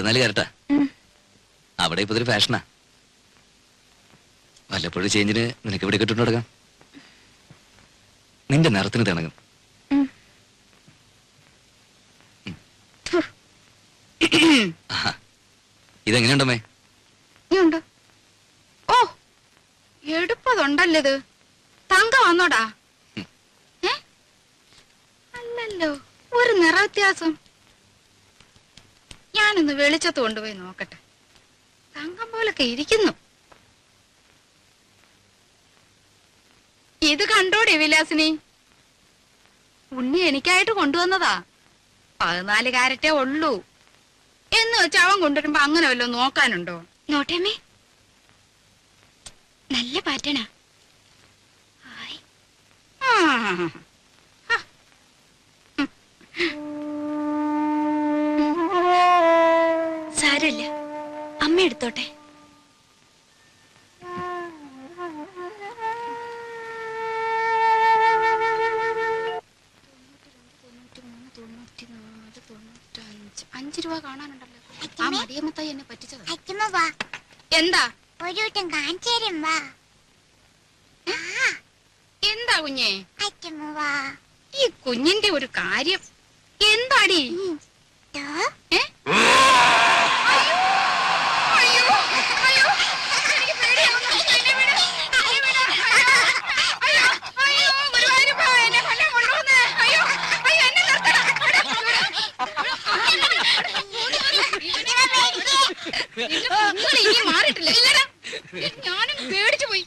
കടന്നാല് കരട്ടാ. അവിടെ ഇപ്പൊ ഇതൊരു ഫാഷനാ. വല്ലപ്പോഴും ചേഞ്ചിന് നിനക്ക് ഇവിടെ കിട്ടുന്നു തുടങ്ങാം. നിന്റെ നിറത്തിന് തിണങ്ങും. ഇതെങ്ങനെയുണ്ടമ്മേ? ഓ എടുപ്പതുണ്ടല്ലോ ഇത്. തങ്കം വന്നോടാ? അല്ലല്ലോ, ഒരു നിറ വ്യത്യാസം. ഞാനൊന്ന് വെളിച്ചത്ത് കൊണ്ടുപോയി നോക്കട്ടെ. തങ്കം പോലൊക്കെ ഇരിക്കുന്നു. ഇത് കണ്ടോടെ വിലാസിനി? ഉണ്ണി എനിക്കായിട്ട് കൊണ്ടുവന്നതാ. 14 കാരറ്റേ ഉള്ളൂ എന്ന് വെച്ച് അവൻ കൊണ്ടുവരുമ്പോ അങ്ങനെ വല്ലോ നോക്കാനുണ്ടോ? നോട്ടേമ്മേ, നല്ല പാറ്റണ. സാരല്ല, അമ്മ എടുത്തോട്ടെ. രൂപ കാണാനുണ്ടല്ലോ. ആ മടിയമ്മത്തായി എന്നെ പറ്റിച്ചത്. എന്താ? ഒരു വട്ടം കാണിച്ചു തരും. വാ. എന്താ കുഞ്ഞേ? ഈ കുഞ്ഞിന്റെ ഒരു കാര്യം എന്താടി? മാറിയിട്ടില്ല. ഞാനും പേടിച്ചു പോയി.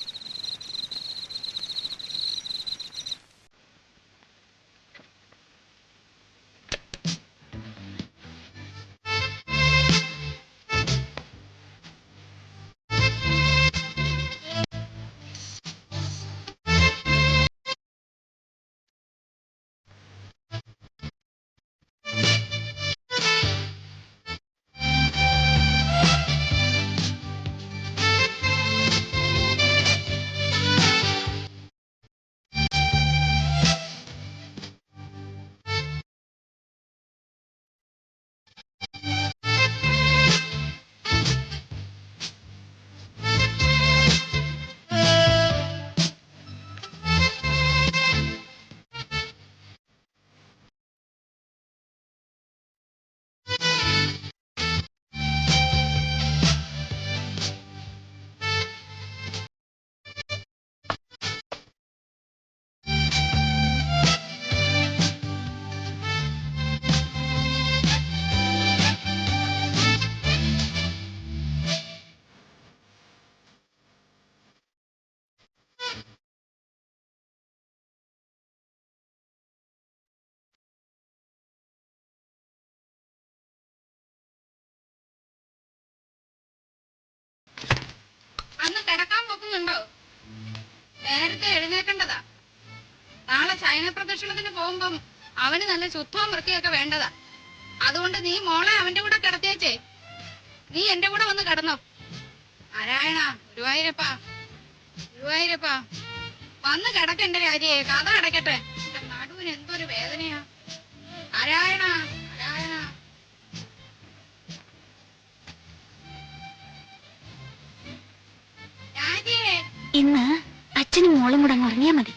അന്ന് കിടക്കാൻ നോക്കുന്നുണ്ടോ? നേരത്തെ എഴുന്നേക്കേണ്ടതാ. നാളെ ശയന പ്രദക്ഷിണത്തിന് പോകുമ്പം അവന് നല്ല ശുദ്ധവും വൃത്തിയൊക്കെ വേണ്ടതാ. അതുകൊണ്ട് നീ മോളെ അവന്റെ കൂടെ കിടത്തിയേച്ചേ. നീ എന്റെ കൂടെ വന്ന് കിടന്നോ. നാരായണ, ഗുരുവായൂരപ്പാ, ഗുരുവായൂരപ്പാ, വന്ന് കിടക്കെന്റെ രാജിയെ. കഥ അടയ്ക്കട്ടെ. എന്റെ നടുവിന് എന്തൊരു വേദനയാ. നാരായണ, നാരായണ. ഇന്ന് അച്ഛനും മോളും കൂടെ അങ്ങ് ഉറങ്ങിയാ മതി.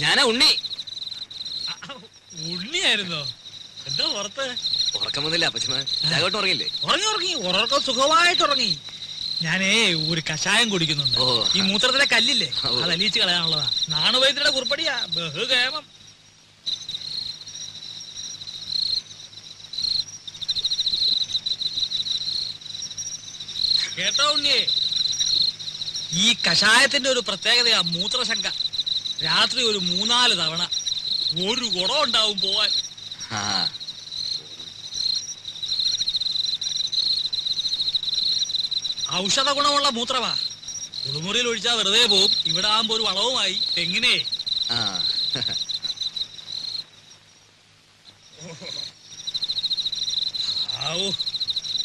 ഞാനാ ഉണ്ണി. ഉണ്ണിയായിരുന്നോ? എന്താ പുറത്ത്? ഉറക്കം വന്നില്ല അപ്പച്ചമ്മ. രാഘവട്ടം ഉറങ്ങില്ലേ? ഉറങ്ങി ഉറക്കം സുഖമായിട്ട് ഉറങ്ങി. ഞാനേ ഒരു കഷായം കുടിക്കുന്നുണ്ട്. ഓ. ഈ മൂത്രത്തിലെ കല്ലില്ലേ, ഓ. അത് അലിയിച്ച് കളയാനുള്ളതാ. നാണുവൈദ്യരുടെ കുറിപ്പടിയാ, ബഹുകേമം. കേട്ടോ ഉണ്ണിയെ, ഈ കഷായത്തിന്റെ ഒരു പ്രത്യേകതയാ മൂത്രശങ്ക. രാത്രി ഒരു 3-4 തവണ ഒരു കുടം ഉണ്ടാവും പോവാൻ. ആ ഔഷധ ഗുണമുള്ള മൂത്രമാ. കുളിമുറിയിൽ ഒഴിച്ചാൽ വെറുതെ പോവും. ഇവിടെ ആകുമ്പോ ഒരു വളവുമായി. എങ്ങനെ? ആ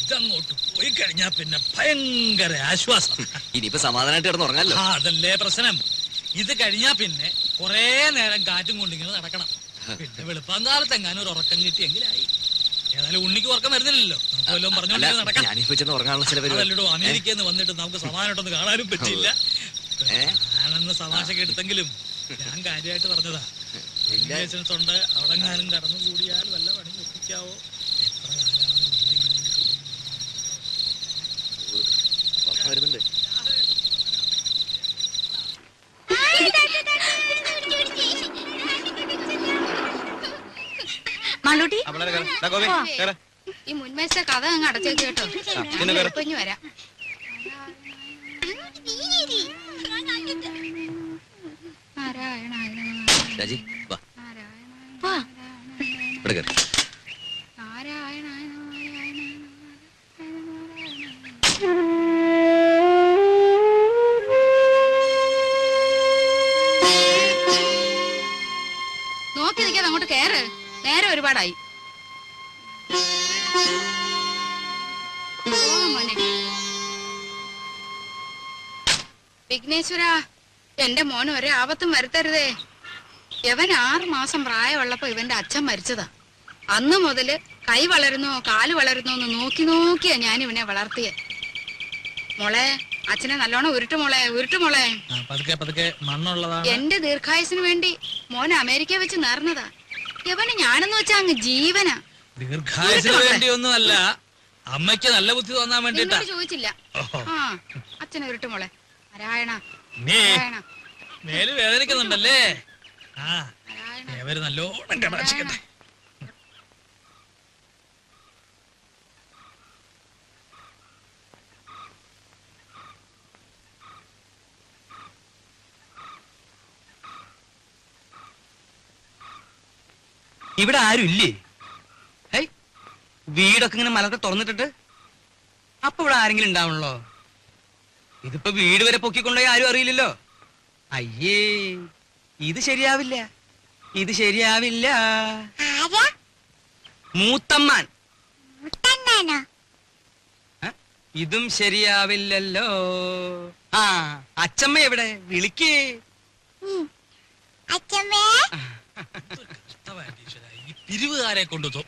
ഇതങ്ങോട്ട് പോയി കഴിഞ്ഞാ പിന്നെ ഭയങ്കര ആശ്വാസം. ഇനിയിപ്പോ സമാധാനമായിട്ട് കിടന്ന് ഉറങ്ങാലോ. അതല്ലേ പ്രശ്നം. ഇത് കഴിഞ്ഞാ പിന്നെ കൊറേ നേരം കാറ്റും കൊണ്ടിങ്ങനെ നടക്കണം. പിന്നെ വെളുപ്പാങ്കാലത്ത് എങ്ങാനും ഒരു ഉറക്കം കിട്ടിയെങ്കിലായി. ഏതായാലും ഉണ്ണിക്ക് ഉറക്കം വരുന്നില്ലല്ലോ. നമുക്ക് വല്ലതും പറഞ്ഞോണ്ടെങ്കിൽ നടക്കാം. ഞാനിപ്പോ ചെന്ന് ഉറങ്ങാനുള്ള ചില പരിപാടി. അതല്ലോ അമേരിക്കയിൽ നിന്ന് വന്നിട്ട് നമുക്ക് സമാധാനമായിട്ടൊന്ന് കാണാനും പറ്റില്ല. ഞാനന്ന് തമാശക്ക് എടുത്തെങ്കിലും ഞാൻ കാര്യമായിട്ട് പറഞ്ഞതാ. ലൈസൻസ് ഉണ്ട്. അവിടെങ്ങാനും കടന്നു കൂടിയാൽ വല്ല പണി ഒപ്പിക്കാവോ? എത്ര കാലമാണ് ഉറക്കം വരുന്നുണ്ട്. മാളൂട്ടി ഈ മുൻവശത്തെ കഥ അങ്ങ് അടച്ചേക്ക് കേട്ടോ. കുഞ്ഞു വരാം. രാജി വാ, വാ. ഇവിടെ കയറി. നോക്കി നിൽക്കാതെ അങ്ങോട്ട് കേറ്. നേരെ ഒരുപാടായി. വിഘ്നേശ്വര, എന്റെ മോന് ഒരേ ആപത്തും വരുത്തരുതേ. ഇവൻ 6 മാസം പ്രായമുള്ളപ്പോ ഇവന്റെ അച്ഛൻ മരിച്ചതാ. അന്ന് മുതല് കൈ വളരുന്നോ കാല് വളരുന്നോ എന്ന് നോക്കി നോക്കിയാ ഞാൻ ഇവനെ വളർത്തിയെ. മോളെ, അച്ഛനെ നല്ലോണം ഉരുട്ടു മോളെ, ഉരുട്ടു മോളെ. മണ്ണുള്ളതാണ്. എന്റെ ദീർഘായുസിന് വേണ്ടി മോൻ അമേരിക്ക വെച്ച് നേർന്നതാ. ഇവന് ഞാനെന്ന് വെച്ചാ അങ്ങ് ജീവനാ. ദീർഘായുസിന് വേണ്ടിയൊന്നുമല്ല, അമ്മയ്ക്ക് നല്ല ബുദ്ധി തോന്നാൻ വേണ്ടിട്ടാ. ചോദിച്ചില്ല. ആ, അച്ഛനെ ഉരുട്ടു മോളെ. നാരായണ നാരായണ. മേല് വേദനിക്കുന്നുണ്ടല്ലേ? ആ, ഏവര് നല്ലോണം കടാക്ഷിക്കട്ടെ. ഇവിടെ ആരും ഇല്ലേ? വീടൊക്കെ ഇങ്ങനെ മലത്തെ തുറന്നിട്ടിട്ട് അപ്പൊ ഇവിടെ ആരെങ്കിലും ഉണ്ടാവണല്ലോ. ഇതിപ്പോ വീട് വരെ പൊക്കിക്കൊണ്ടുപോയി ആരും അറിയില്ലല്ലോ. അയ്യേ, ഇത് ശരിയാവില്ല, ഇത് ശരിയാവില്ല. മൂത്തമ്മാൻ. ഇതും ശരിയാവില്ലല്ലോ. ആ, അച്ചമ്മ എവിടെ? വിളിക്കേ. ഈ പിരിവുകാരെ കൊണ്ടു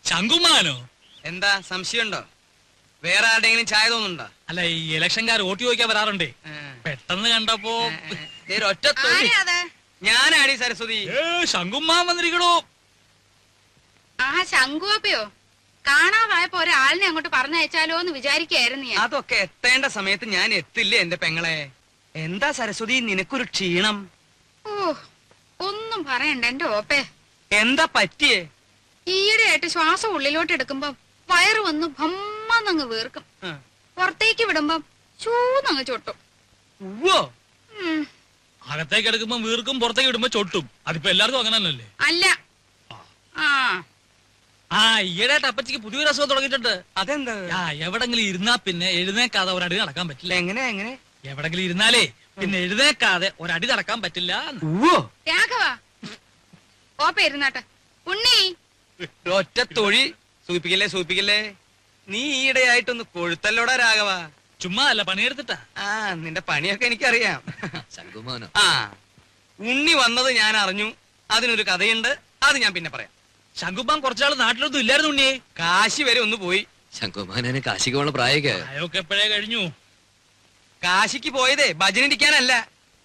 ശങ്കുമാനോ? എന്താ സംശയമുണ്ടോ? വേറെ ആരുടെങ്കിലും ചായ തോന്നുന്നുണ്ടോ? അല്ല, ഈ ഇലക്ഷൻകാർ വോട്ട് ചോദിക്കാൻ വരാറുണ്ടേ. പെട്ടെന്ന് കണ്ടപ്പോ ഒറ്റ ഞാനാടി സരസ്വതി. ശങ്കുമാൻ വന്നിരിക്കണോ? ആ, ശങ്കുവപ്പയോ? കാണാതായപ്പോ ഒരാളിനെ അങ്ങോട്ട് പറഞ്ഞയച്ചാലോ എന്ന് വിചാരിക്കായിരുന്നു ഞാൻ. അതൊക്കെ എത്തേണ്ട സമയത്ത് ഞാൻ എത്തില്ലേ എന്റെ പെങ്ങളെ. എന്താ സരസ്വതി നിനക്കൊരു ക്ഷീണം? ഓ, ഒന്നും പറയണ്ട എന്റെ ഓപ്പേ. എന്താ പറ്റിയേ? ഈയിടെയായിട്ട് ശ്വാസം ഉള്ളിലോട്ട് എടുക്കുമ്പം വയറ് വന്ന് ഭമ്മന്നങ്ങ് വീർക്കും. പുറത്തേക്ക് വിടുമ്പം ചൂന്നങ്ങ് ചൊട്ടും. അകത്തേക്ക് എടുക്കുമ്പോ വീർക്കും, പുറത്തേക്ക് വിടുമ്പോ ചൊട്ടും. അതിപ്പോ എല്ലാവർക്കും അങ്ങനെ തന്നെയല്ലേ? അല്ല. ആ, ഈയിടെയായിട്ട് അപ്പച്ചിക്ക് പുതിയൊരു അസുഖം തുടങ്ങിയിട്ടുണ്ട്. അതെന്താ? എവിടെങ്കിലും ഇരുന്നാ പിന്നെ എഴുന്നേക്കാതെ ഒരടി നടക്കാൻ പറ്റില്ല. എങ്ങനെ എങ്ങനെ? എവിടെങ്കിലും ഇരുന്നാലേ പിന്നെ എഴുന്നേക്കാതെ ഒരടി നടക്കാൻ പറ്റില്ല. രാഘവ, ഓപ്പ ഇരുന്നാട്ടെ. ഉണ്ണി, ഒറ്റ തൊഴി. സൂപ്പിക്കല്ലേ സൂപ്പിക്കല്ലേ. നീ ഈയിടെയായിട്ടൊന്ന് കൊഴുത്തല്ലോടാ രാഘവ. ചുമ്മാ അല്ല, പണിയെടുത്തിട്ടാ. ആ, നിന്റെ പണിയൊക്കെ എനിക്കറിയാം. ശങ്കുമാനോ? ആ, ഉണ്ണി വന്നത് ഞാൻ അറിഞ്ഞു. അതിനൊരു കഥയുണ്ട്, അത് ഞാൻ പിന്നെ പറയാം. ശങ്കുമാൻ കുറച്ചാൾ നാട്ടിലൊന്നും ഇല്ലായിരുന്നു ഉണ്ണിയെ. കാശി വരെ ഒന്ന് പോയി. ശങ്കുമാനെ കാശിക്കുള്ള പ്രായമൊക്കെ അതൊക്കെ എപ്പോഴേ കഴിഞ്ഞു. കാശിക്ക് പോയതേ ഭജനിരിക്കാനല്ല,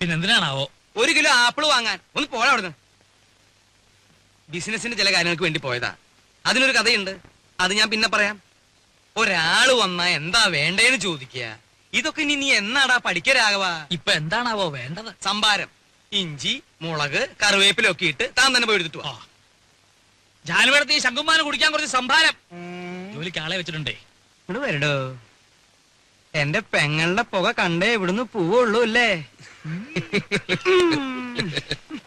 പിന്നെന്തിനാണാവോ? 1 കിലോ ആപ്പിള് വാങ്ങാൻ. ഒന്ന് പോടാ അവിടുന്ന്. ബിസിനസിന്റെ ചില കാര്യങ്ങൾക്ക് വേണ്ടി പോയതാ. അതിനൊരു കഥയുണ്ട്, അത് ഞാൻ പിന്നെ പറയാം. ഒരാള് വന്നാ എന്താ വേണ്ടേന്ന് ചോദിക്കുക. ഇതൊക്കെ ഇനി നീ എന്നാടാ പഠിക്കരാകവാ? ഇപ്പൊ എന്താണാവോ വേണ്ടത്? സംഭാരം, ഇഞ്ചി, മുളക്, കറിവേപ്പിലൊക്കെ ഇട്ട് താൻ തന്നെ പോയി എടുത്തിട്ട് വാ. ജാനുവരത്തി ശങ്കുമാനം കുടിക്കാൻ കുറച്ച് സംഭാരം. ജോലിക്ക് ആളെ വെച്ചിട്ടുണ്ടേ. ഇങ്ങോട്ട് വരടോ. എന്റെ പെങ്ങളുടെ പുക കണ്ടേ ഇവിടുന്ന് പോവുള്ളൂ അല്ലേ?